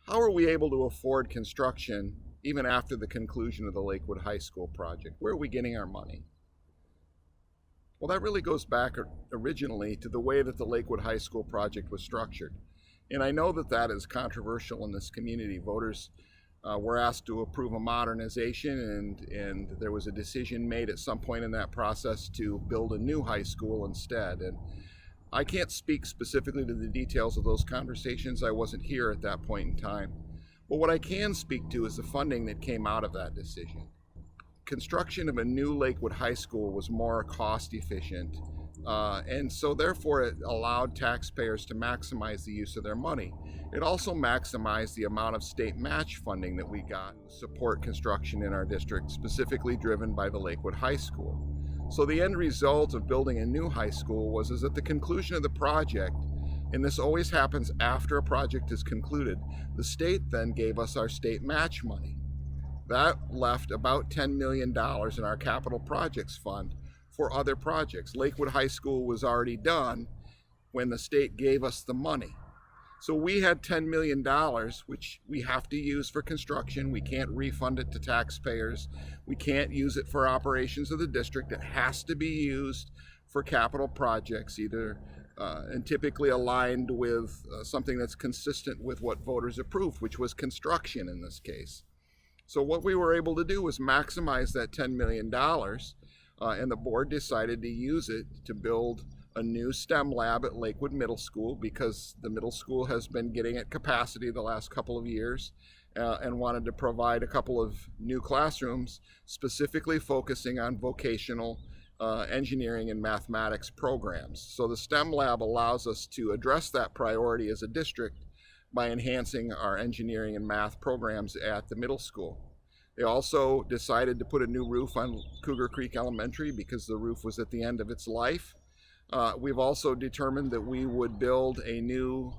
How are we able to afford construction even after the conclusion of the Lakewood High School project? Where are we getting our money? Well, that really goes back originally to the way that the Lakewood High School project was structured. And I know that that is controversial in this community. Voters were asked to approve a modernization, and there was a decision made at some point in that process to build a new high school instead. And I can't speak specifically to the details of those conversations. I wasn't here at that point in time. But what I can speak to is the funding that came out of that decision. Construction of a new Lakewood High School was more cost efficient, and so therefore it allowed taxpayers to maximize the use of their money. It also maximized the amount of state match funding that we got to support construction in our district, specifically driven by the Lakewood High School. So the end result of building a new high school is at the conclusion of the project, and this always happens after a project is concluded, the state then gave us our state match money. That left about $10 million in our capital projects fund for other projects. Lakewood High School was already done when the state gave us the money. So we had $10 million, which we have to use for construction. We can't refund it to taxpayers. We can't use it for operations of the district. It has to be used for capital projects, either and typically aligned with something that's consistent with what voters approved, which was construction in this case. So what we were able to do was maximize that $10 million, and the board decided to use it to build a new STEM lab at Lakewood Middle School, because the middle school has been getting at capacity the last couple of years, and wanted to provide a couple of new classrooms specifically focusing on vocational engineering and mathematics programs. So the STEM lab allows us to address that priority as a district by enhancing our engineering and math programs at the middle school. They also decided to put a new roof on Cougar Creek Elementary because the roof was at the end of its life. We've also determined that we would build a new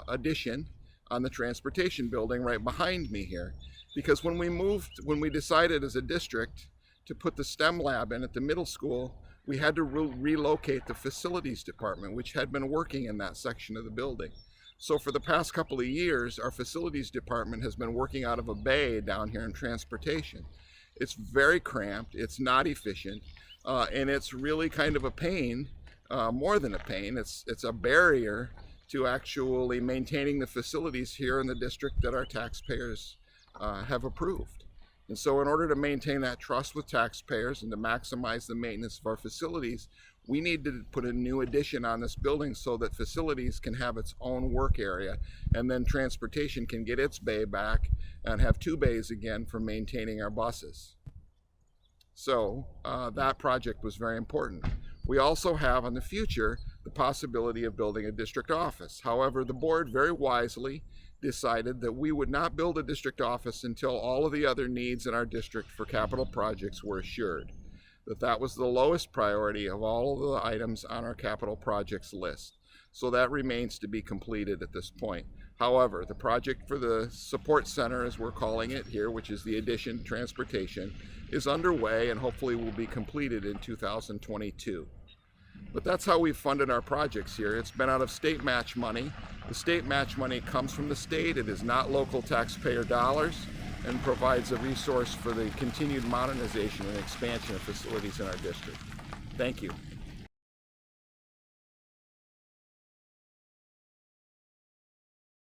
addition on the transportation building right behind me here, because when we decided as a district to put the STEM lab in at the middle school, we had to relocate the facilities department, which had been working in that section of the building. So for the past couple of years, our facilities department has been working out of a bay down here in transportation. It's very cramped, it's not efficient, and it's really kind of a pain, more than a pain. It's a barrier to actually maintaining the facilities here in the district that our taxpayers have approved. And so in order to maintain that trust with taxpayers and to maximize the maintenance of our facilities, we need to put a new addition on this building so that facilities can have its own work area, and then transportation can get its bay back and have two bays again for maintaining our buses. So that project was very important. We also have in the future the possibility of building a district office. However, the board very wisely decided that we would not build a district office until all of the other needs in our district for capital projects were assured. That was the lowest priority of all of the items on our capital projects list. So that remains to be completed at this point. However, the project for the support center, as we're calling it here, which is the addition transportation, is underway and hopefully will be completed in 2022. But that's how we've funded our projects here. It's been out of state match money. The state match money comes from the state. It is not local taxpayer dollars, and provides a resource for the continued modernization and expansion of facilities in our district. Thank you.